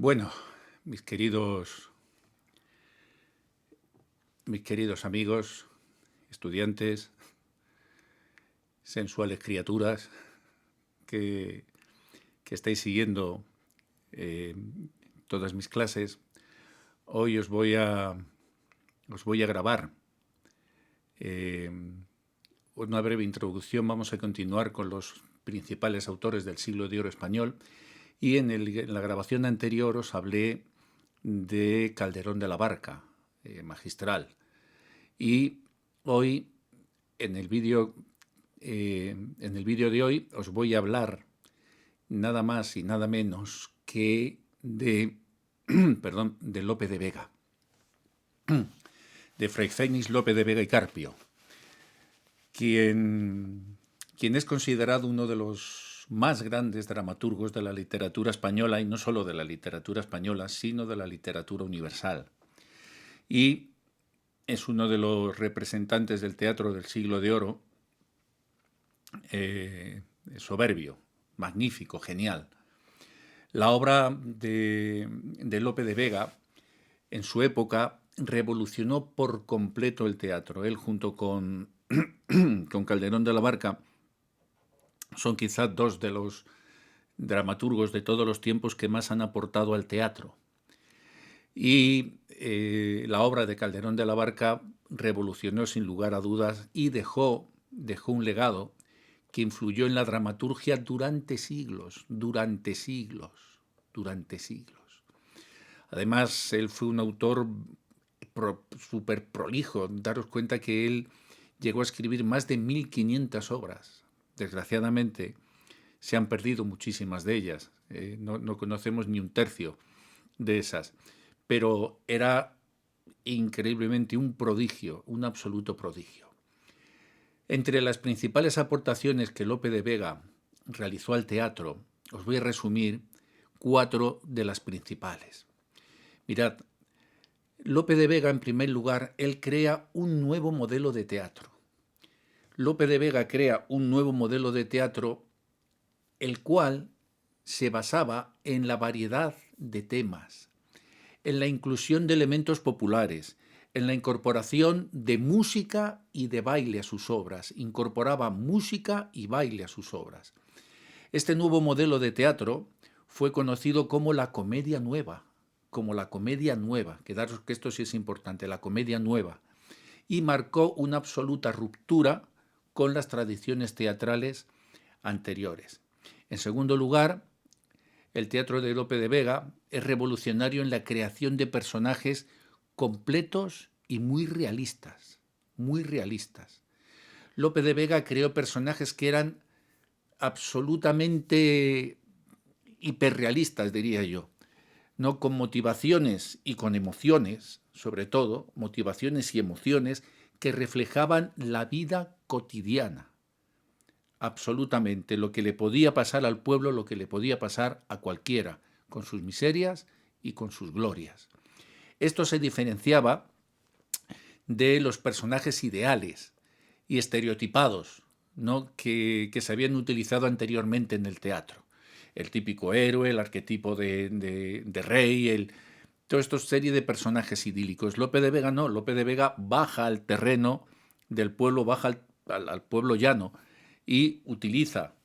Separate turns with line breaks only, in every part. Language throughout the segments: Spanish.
Bueno, mis queridos amigos, estudiantes, sensuales criaturas que, que estáis siguiendo eh, todas mis clases, hoy os voy a grabar una breve introducción. Vamos a continuar con los principales autores del siglo de oro español y en la grabación anterior os hablé de Calderón de la Barca, magistral. Y hoy, en el vídeo de hoy, os voy a hablar nada más y nada menos que de, perdón, de Lope de Vega, de Fray Fénix Lope de Vega y Carpio, quien es considerado uno de los más grandes dramaturgos de la literatura española, y no solo de la literatura española, sino de la literatura universal. Y es uno de los representantes del teatro del siglo de oro, soberbio, magnífico, genial. La obra de Lope de Vega, en su época, revolucionó por completo el teatro. Él, junto con Calderón de la Barca, son quizás dos de los dramaturgos de todos los tiempos que más han aportado al teatro. Y la obra de Calderón de la Barca revolucionó sin lugar a dudas y dejó un legado que influyó en la dramaturgia durante siglos. Además, él fue un autor súper prolijo. Daros cuenta que él llegó a escribir más de 1500 obras. Desgraciadamente, se han perdido muchísimas de ellas. No conocemos ni un tercio de esas. Pero era increíblemente un prodigio, un absoluto prodigio. Entre las principales aportaciones que Lope de Vega realizó al teatro, os voy a resumir 4 de las principales. Mirad, Lope de Vega, en primer lugar, él crea un nuevo modelo de teatro. Lope de Vega crea un nuevo modelo de teatro, el cual se basaba en la variedad de temas, en la inclusión de elementos populares, en la incorporación de música y de baile a sus obras. Incorporaba música y baile a sus obras. Este nuevo modelo de teatro fue conocido como la comedia nueva, quedaros que esto sí es importante, la comedia nueva, y marcó una absoluta ruptura con las tradiciones teatrales anteriores. En segundo lugar, el teatro de Lope de Vega es revolucionario en la creación de personajes completos y muy realistas. Lope de Vega creó personajes que eran absolutamente hiperrealistas, diría yo, ¿no? Con motivaciones y con emociones, sobre todo, motivaciones y emociones que reflejaban la vida cotidiana. Absolutamente, lo que le podía pasar al pueblo, lo que le podía pasar a cualquiera, con sus miserias y con sus glorias. Esto se diferenciaba de los personajes ideales y estereotipados, ¿no? que se habían utilizado anteriormente en el teatro. El típico héroe, el arquetipo de rey, toda esta serie de personajes idílicos. Lope de Vega no, Lope de Vega baja al terreno del pueblo, baja al pueblo llano y utiliza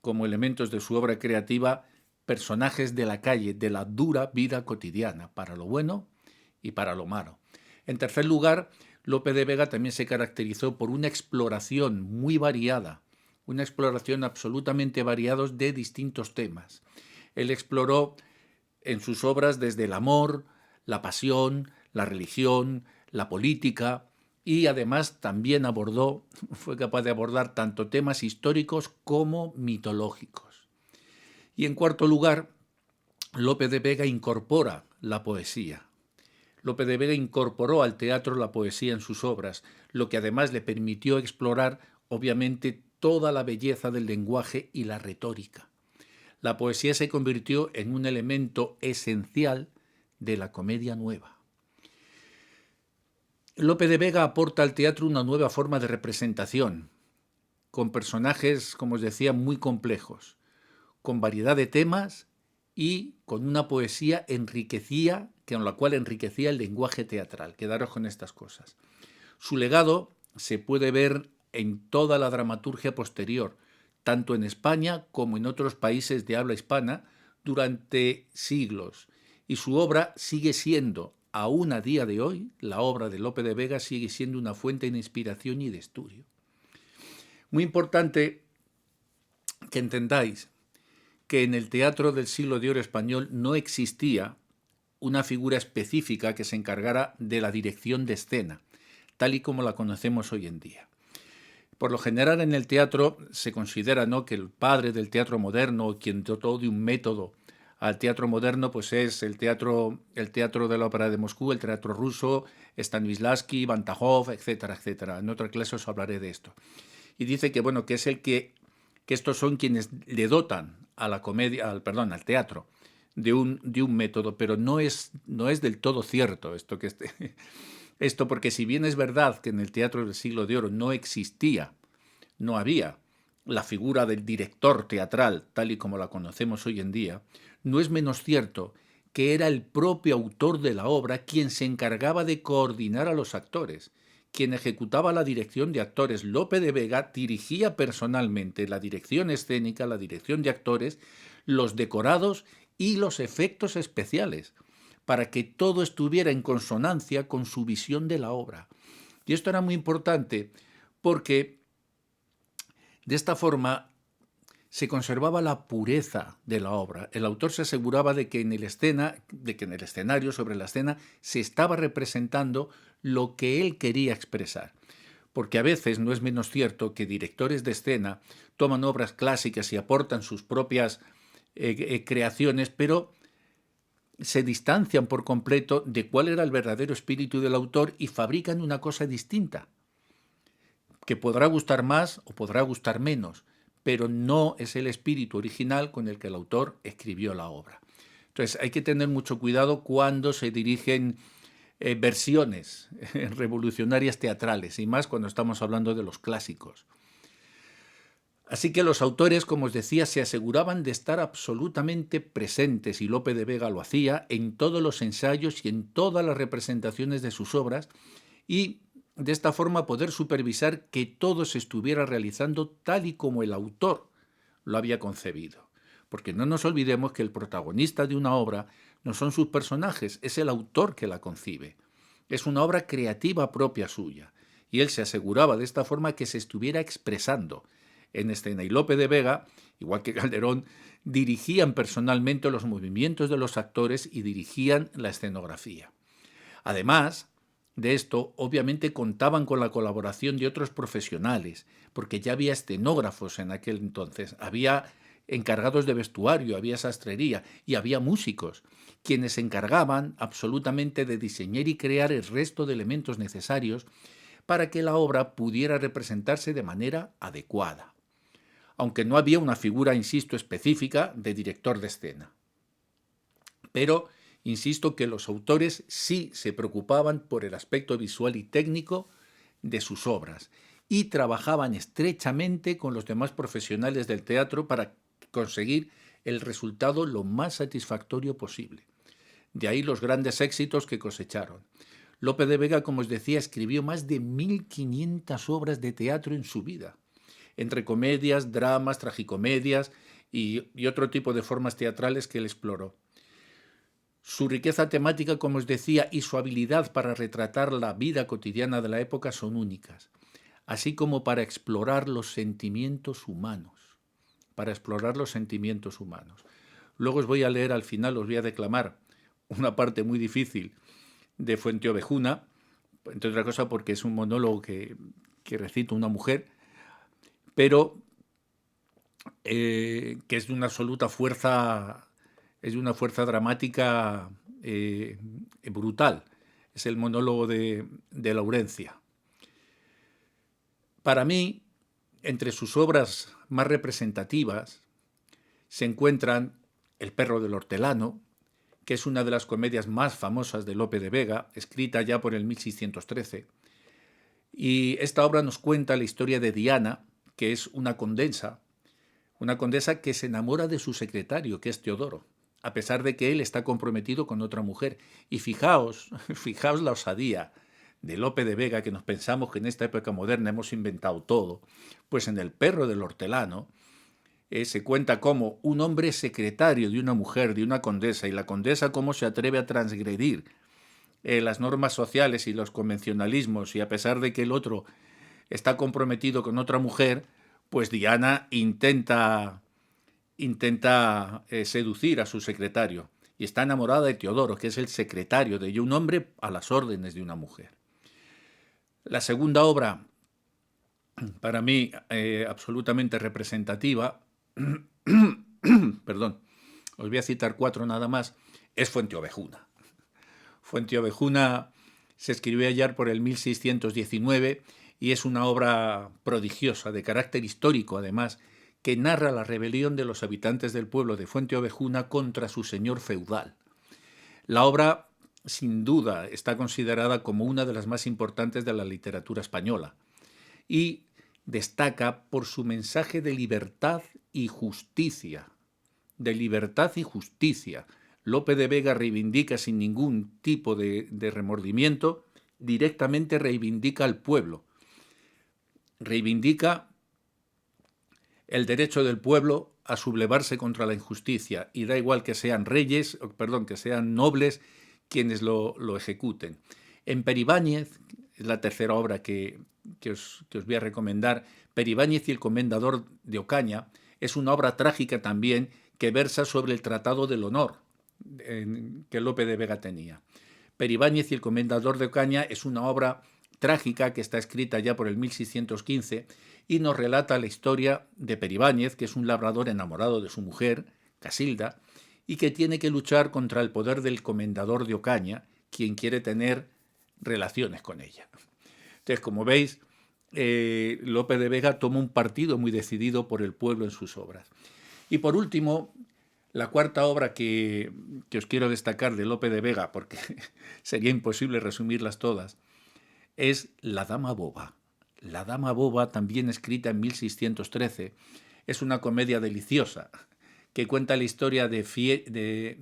como elementos de su obra creativa personajes de la calle, de la dura vida cotidiana, para lo bueno y para lo malo. En tercer lugar, Lope de Vega también se caracterizó por una exploración muy variada, una exploración absolutamente variada de distintos temas. Él exploró en sus obras desde el amor, la pasión, la religión, la política, y además también fue capaz de abordar tanto temas históricos como mitológicos. Y en cuarto lugar, Lope de Vega incorpora la poesía. Lope de Vega incorporó al teatro la poesía en sus obras, lo que además le permitió explorar, obviamente, toda la belleza del lenguaje y la retórica. La poesía se convirtió en un elemento esencial de la comedia nueva. Lope de Vega aporta al teatro una nueva forma de representación, con personajes, como os decía, muy complejos, con variedad de temas y con una poesía con la cual enriquecía el lenguaje teatral. Quedaros con estas cosas. Su legado se puede ver en toda la dramaturgia posterior, tanto en España como en otros países de habla hispana, durante siglos. Y su obra sigue siendo, aún a día de hoy, la obra de Lope de Vega sigue siendo una fuente de inspiración y de estudio. Muy importante que entendáis que en el teatro del siglo de oro español no existía una figura específica que se encargara de la dirección de escena, tal y como la conocemos hoy en día. Por lo general en el teatro se considera, ¿no?, que el padre del teatro moderno, quien dotó de un método al teatro moderno, pues es el teatro de la Ópera de Moscú, el teatro ruso, Stanislavski, Vantajov, etcétera, etcétera. En otra clase os hablaré de esto. Y dice que, bueno, que es que estos son quienes le dotan a la comedia, al teatro, de un método, pero no es del todo cierto esto, porque si bien es verdad que en el teatro del siglo de oro no había la figura del director teatral tal y como la conocemos hoy en día, no es menos cierto que era el propio autor de la obra quien se encargaba de coordinar a los actores, quien ejecutaba la dirección de actores. Lope de Vega dirigía personalmente la dirección escénica, la dirección de actores, los decorados y los efectos especiales, para que todo estuviera en consonancia con su visión de la obra. Y esto era muy importante porque de esta forma se conservaba la pureza de la obra. El autor se aseguraba de que en el escenario, sobre la escena, se estaba representando lo que él quería expresar. Porque a veces no es menos cierto que directores de escena toman obras clásicas y aportan sus propias creaciones, pero se distancian por completo de cuál era el verdadero espíritu del autor y fabrican una cosa distinta, que podrá gustar más o podrá gustar menos, pero no es el espíritu original con el que el autor escribió la obra. Entonces hay que tener mucho cuidado cuando se dirigen versiones revolucionarias teatrales, y más cuando estamos hablando de los clásicos. Así que los autores, como os decía, se aseguraban de estar absolutamente presentes, y Lope de Vega lo hacía en todos los ensayos y en todas las representaciones de sus obras, y de esta forma poder supervisar que todo se estuviera realizando tal y como el autor lo había concebido. Porque no nos olvidemos que el protagonista de una obra no son sus personajes, es el autor que la concibe. Es una obra creativa propia suya, y él se aseguraba de esta forma que se estuviera expresando en escena. Y Lope de Vega, igual que Calderón, dirigían personalmente los movimientos de los actores y dirigían la escenografía. Además de esto, obviamente contaban con la colaboración de otros profesionales, porque ya había escenógrafos en aquel entonces, había encargados de vestuario, había sastrería y había músicos, quienes se encargaban absolutamente de diseñar y crear el resto de elementos necesarios para que la obra pudiera representarse de manera adecuada, aunque no había una figura, insisto, específica de director de escena. Pero insisto que los autores sí se preocupaban por el aspecto visual y técnico de sus obras y trabajaban estrechamente con los demás profesionales del teatro para conseguir el resultado lo más satisfactorio posible. De ahí los grandes éxitos que cosecharon. Lope de Vega, como os decía, escribió más de 1500 obras de teatro en su vida, entre comedias, dramas, tragicomedias y otro tipo de formas teatrales que él exploró. Su riqueza temática, como os decía, y su habilidad para retratar la vida cotidiana de la época son únicas, así como para explorar los sentimientos humanos. Luego os voy a leer al final, os voy a declamar una parte muy difícil de Fuenteovejuna, entre otra cosa porque es un monólogo que recita una mujer, pero que es de una absoluta fuerza. Es de una fuerza dramática brutal. Es el monólogo de Laurencia. Para mí, entre sus obras más representativas se encuentran El perro del hortelano, que es una de las comedias más famosas de Lope de Vega, escrita ya por el 1613. Y esta obra nos cuenta la historia de Diana, que es una condesa que se enamora de su secretario, que es Teodoro. a pesar de que él está comprometido con otra mujer. Y fijaos, fijaos la osadía de Lope de Vega, que nos pensamos que en esta época moderna hemos inventado todo. Pues en El perro del hortelano se cuenta cómo un hombre secretario de una mujer, de una condesa, y la condesa cómo se atreve a transgredir las normas sociales y los convencionalismos, y a pesar de que el otro está comprometido con otra mujer, pues Diana intenta seducir a su secretario y está enamorada de Teodoro, que es el secretario de ella, un hombre a las órdenes de una mujer. La segunda obra, para mí absolutamente representativa, perdón, os voy a citar 4 nada más, es Fuenteovejuna. Fuenteovejuna se escribió ayer por el 1619 y es una obra prodigiosa, de carácter histórico además, que narra la rebelión de los habitantes del pueblo de Fuenteovejuna contra su señor feudal. La obra, sin duda, está considerada como una de las más importantes de la literatura española y destaca por su mensaje de libertad y justicia. De libertad y justicia. Lope de Vega reivindica sin ningún tipo de remordimiento, directamente reivindica al pueblo. Reivindica el derecho del pueblo a sublevarse contra la injusticia, y da igual que sean que sean nobles quienes lo ejecuten. En Peribáñez, es la tercera obra que os voy a recomendar, Peribáñez y el comendador de Ocaña, es una obra trágica también que versa sobre el Tratado del Honor que Lope de Vega tenía. Peribáñez y el comendador de Ocaña es una obra trágica que está escrita ya por el 1615 y nos relata la historia de Peribáñez, que es un labrador enamorado de su mujer, Casilda, y que tiene que luchar contra el poder del comendador de Ocaña, quien quiere tener relaciones con ella. Entonces, como veis, Lope de Vega toma un partido muy decidido por el pueblo en sus obras. Y por último, la cuarta obra que os quiero destacar de Lope de Vega, porque sería imposible resumirlas todas, es La dama boba. La dama boba, también escrita en 1613, es una comedia deliciosa que cuenta la historia de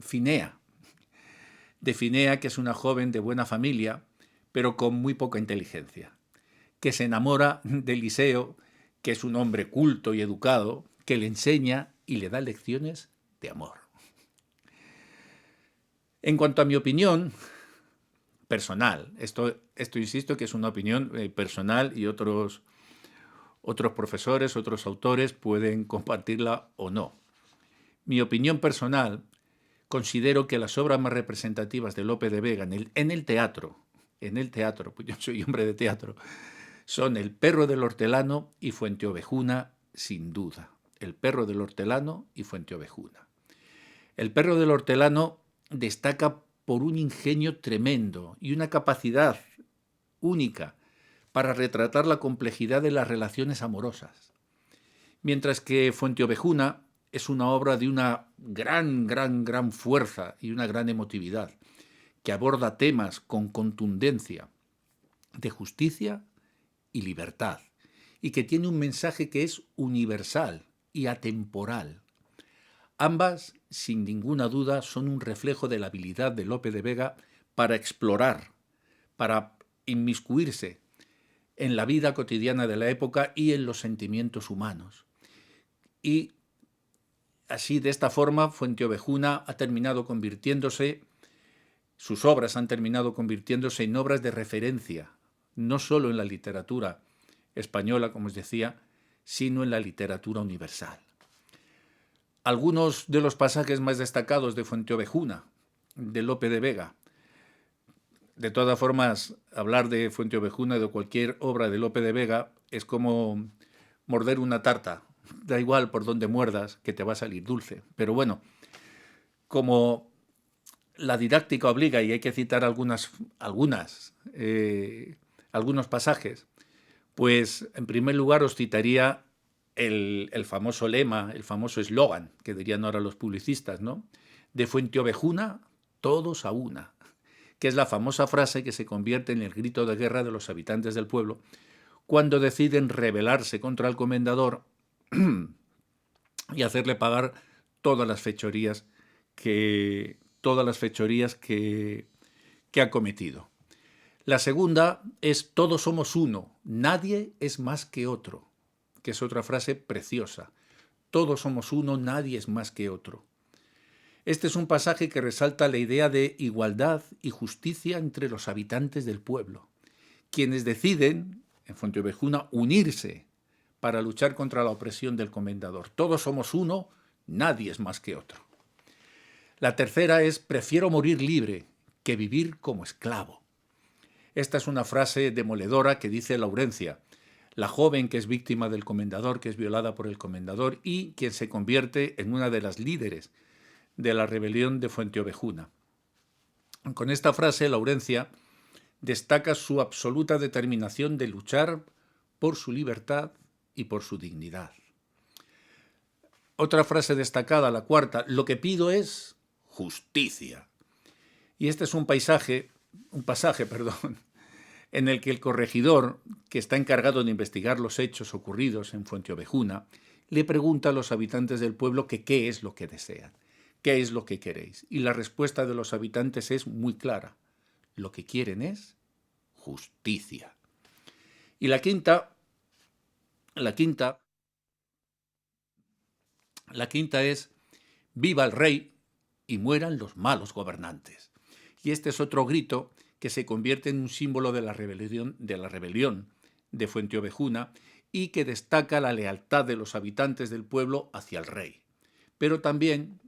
Finea. De Finea, que es una joven de buena familia, pero con muy poca inteligencia, que se enamora de Eliseo, que es un hombre culto y educado, que le enseña y le da lecciones de amor. En cuanto a mi opinión personal, esto insisto que es una opinión personal y otros profesores, otros autores pueden compartirla o no. Mi opinión personal, considero que las obras más representativas de Lope de Vega en el teatro, pues yo soy hombre de teatro, son El perro del hortelano y Fuenteovejuna, sin duda. El perro del hortelano y Fuenteovejuna. El perro del hortelano destaca por un ingenio tremendo y una capacidad única para retratar la complejidad de las relaciones amorosas. Mientras que Fuenteovejuna es una obra de una gran fuerza y una gran emotividad, que aborda temas con contundencia de justicia y libertad, y que tiene un mensaje que es universal y atemporal. Ambas, sin ninguna duda, son un reflejo de la habilidad de Lope de Vega para explorar, para inmiscuirse en la vida cotidiana de la época y en los sentimientos humanos. Y así, de esta forma, Fuenteovejuna sus obras han terminado convirtiéndose en obras de referencia, no solo en la literatura española, como os decía, sino en la literatura universal. Algunos de los pasajes más destacados de Fuenteovejuna, de Lope de Vega. De todas formas, hablar de Fuenteovejuna y de cualquier obra de Lope de Vega es como morder una tarta. Da igual por donde muerdas, que te va a salir dulce. Pero bueno, como la didáctica obliga y hay que citar algunos pasajes, pues en primer lugar os citaría el famoso lema, el famoso eslogan, que dirían ahora los publicistas, ¿no? De Fuenteovejuna, todos a una, que es la famosa frase que se convierte en el grito de guerra de los habitantes del pueblo cuando deciden rebelarse contra el comendador y hacerle pagar todas las fechorías que todas las fechorías que ha cometido. La segunda es todos somos uno, nadie es más que otro, que es otra frase preciosa. Todos somos uno, nadie es más que otro. Este es un pasaje que resalta la idea de igualdad y justicia entre los habitantes del pueblo, quienes deciden, en Fuenteovejuna, unirse para luchar contra la opresión del comendador. Todos somos uno, nadie es más que otro. La tercera es prefiero morir libre que vivir como esclavo. Esta es una frase demoledora que dice Laurencia, la joven que es víctima del comendador, que es violada por el comendador y quien se convierte en una de las líderes de la rebelión de Fuenteovejuna. Con esta frase, Laurencia destaca su absoluta determinación de luchar por su libertad y por su dignidad. Otra frase destacada, la cuarta, lo que pido es justicia. Y este es un pasaje, en el que el corregidor, que está encargado de investigar los hechos ocurridos en Fuenteovejuna, le pregunta a los habitantes del pueblo que qué es lo que desean, qué es lo que queréis. Y la respuesta de los habitantes es muy clara. Lo que quieren es justicia. Y la quinta es viva el rey y mueran los malos gobernantes. Y este es otro grito que se convierte en un símbolo de la rebelión de Fuenteovejuna y que destaca la lealtad de los habitantes del pueblo hacia el rey. Pero también,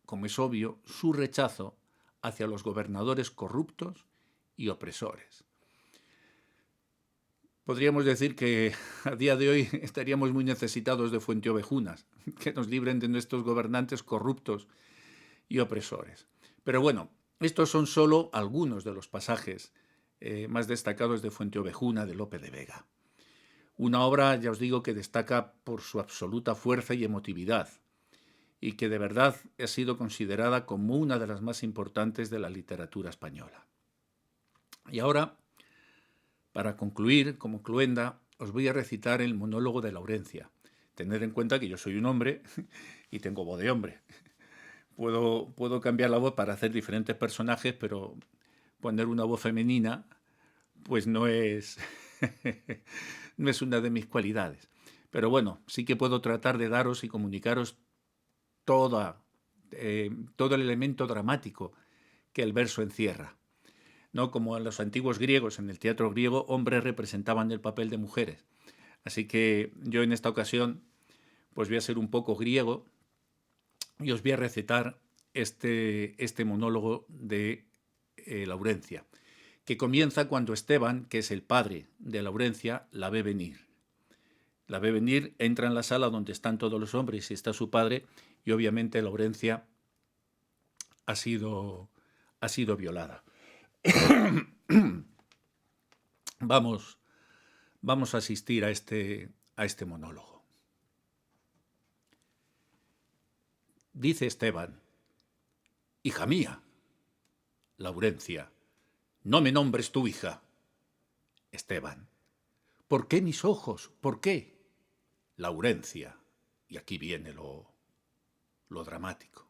como es obvio, su rechazo hacia los gobernadores corruptos y opresores. Podríamos decir que a día de hoy estaríamos muy necesitados de Fuenteovejunas, que nos libren de nuestros gobernantes corruptos y opresores. Pero bueno, estos son solo algunos de los pasajes más destacados de Fuenteovejuna de Lope de Vega. Una obra, ya os digo, que destaca por su absoluta fuerza y emotividad y que de verdad ha sido considerada como una de las más importantes de la literatura española. Y ahora, para concluir, como cluenda, os voy a recitar el monólogo de Laurencia. Tened en cuenta que yo soy un hombre y tengo voz de hombre. Puedo cambiar la voz para hacer diferentes personajes, pero poner una voz femenina pues no es, no es una de mis cualidades. Pero bueno, sí que puedo tratar de daros y comunicaros todo el elemento dramático que el verso encierra. ¿No? Como en los antiguos griegos, en el teatro griego, hombres representaban el papel de mujeres. Así que yo en esta ocasión pues voy a ser un poco griego y os voy a recitar este monólogo de Laurencia, que comienza cuando Esteban, que es el padre de Laurencia, la ve venir. La ve venir, entra en la sala donde están todos los hombres y está su padre, y obviamente Laurencia ha sido violada. Vamos a asistir a este monólogo. Dice Esteban: hija mía. Laurencia: no me nombres tu hija. Esteban: ¿por qué mis ojos? ¿Por qué? Laurencia: y aquí viene lo dramático.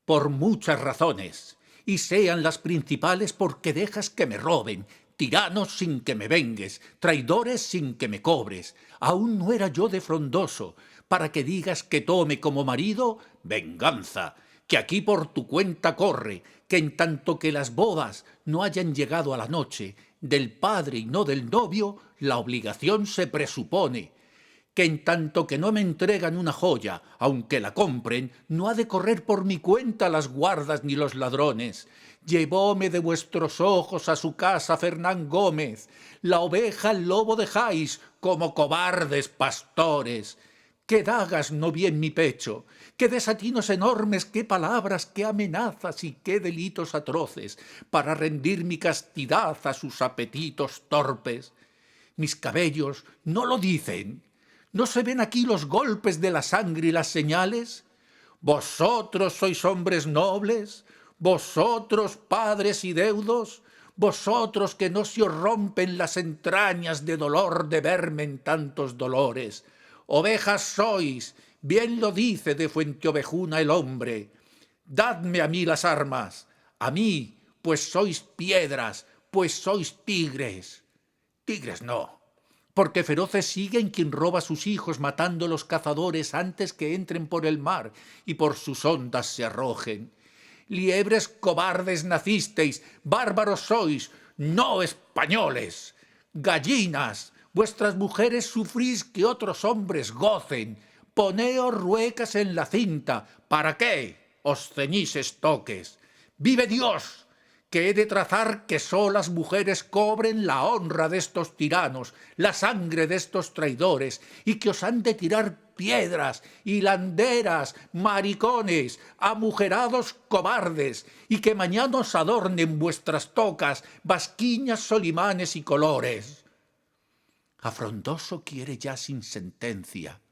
Por muchas razones, y sean las principales porque dejas que me roben, tiranos sin que me vengues, traidores sin que me cobres. Aún no era yo de frondoso, para que digas que tome como marido venganza, que aquí por tu cuenta corre, que en tanto que las bodas no hayan llegado a la noche, del padre y no del novio, la obligación se presupone, que en tanto que no me entregan una joya, aunque la compren, no ha de correr por mi cuenta las guardas ni los ladrones. Llevóme de vuestros ojos a su casa Fernán Gómez, la oveja al lobo dejáis como cobardes pastores. Qué dagas no vi en mi pecho, qué desatinos enormes, qué palabras, qué amenazas y qué delitos atroces, para rendir mi castidad a sus apetitos torpes. Mis cabellos no lo dicen. ¿No se ven aquí los golpes de la sangre y las señales? ¿Vosotros sois hombres nobles? ¿Vosotros padres y deudos? ¿Vosotros que no se os rompen las entrañas de dolor de verme en tantos dolores? Ovejas sois, bien lo dice de Fuenteovejuna el hombre. dadme a mí las armas, a mí, pues sois piedras, pues sois tigres. Tigres no, porque feroces siguen quien roba sus hijos, matando los cazadores antes que entren por el mar y por sus ondas se arrojen. Liebres cobardes nacisteis, bárbaros sois, no españoles. Gallinas, vuestras mujeres sufrís que otros hombres gocen. Poneos ruecas en la cinta, ¿para qué os ceñís estoques? ¡Vive Dios! Que he de trazar que solas mujeres cobren la honra de estos tiranos, la sangre de estos traidores, y que os han de tirar piedras, hilanderas, maricones, amujerados cobardes, y que mañana os adornen vuestras tocas, basquiñas, solimanes y colores. A Frondoso quiere ya sin sentencia,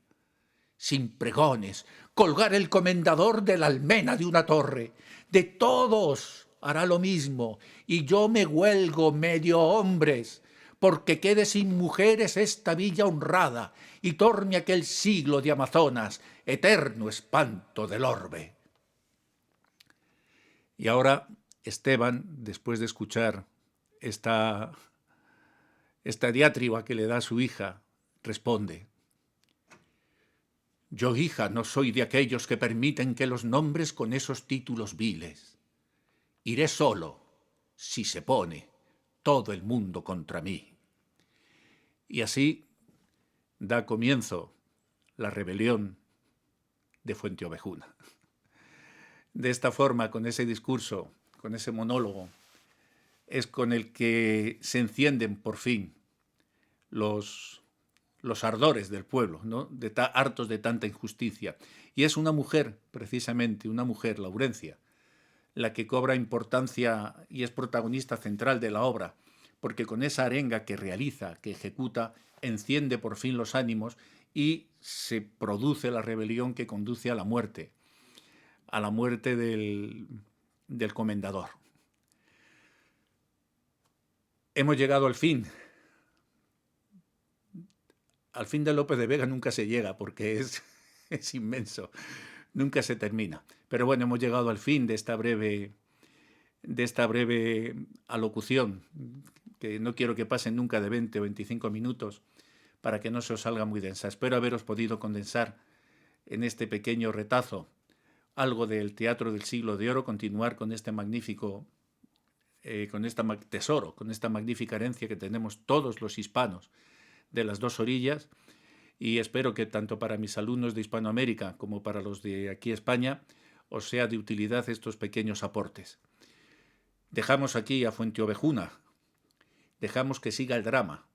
sin pregones, colgar el comendador de la almena de una torre. De todos hará lo mismo, y yo me huelgo medio hombres, porque quede sin mujeres esta villa honrada, y torne aquel siglo de Amazonas, eterno espanto del orbe. Y ahora Esteban, después de escuchar esta diatriba que le da a su hija, responde: yo, hija, no soy de aquellos que permiten que los nombres con esos títulos viles. Iré solo, si se pone todo el mundo contra mí. Y así da comienzo la rebelión de Fuenteovejuna. De esta forma, con ese discurso, con ese monólogo, es con el que se encienden por fin los ardores del pueblo, ¿no? Hartos de tanta injusticia. Y es una mujer, precisamente, una mujer, Laurencia, la que cobra importancia y es protagonista central de la obra, porque con esa arenga que realiza, que ejecuta, enciende por fin los ánimos y se produce la rebelión que conduce a la muerte del comendador. Hemos llegado al fin. Al fin de Lope de Vega nunca se llega porque es inmenso, nunca se termina. Pero bueno, hemos llegado al fin de esta breve alocución, que no quiero que pasen nunca de 20 o 25 minutos para que no se os salga muy densa. Espero haberos podido condensar en este pequeño retazo algo del teatro del siglo de oro, continuar con este magnífico tesoro, con esta magnífica herencia que tenemos todos los hispanos de las dos orillas, y espero que tanto para mis alumnos de Hispanoamérica como para los de aquí España os sea de utilidad estos pequeños aportes. Dejamos aquí a Fuenteovejuna, dejamos que siga el drama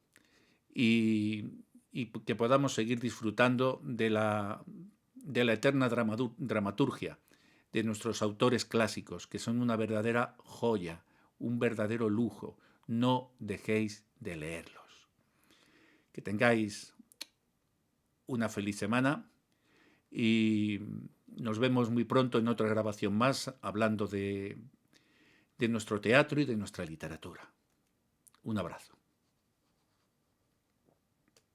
y que podamos seguir disfrutando de la eterna dramaturgia de nuestros autores clásicos, que son una verdadera joya, un verdadero lujo. No dejéis de leerlos. Que tengáis una feliz semana y nos vemos muy pronto en otra grabación más hablando de nuestro teatro y de nuestra literatura. Un abrazo.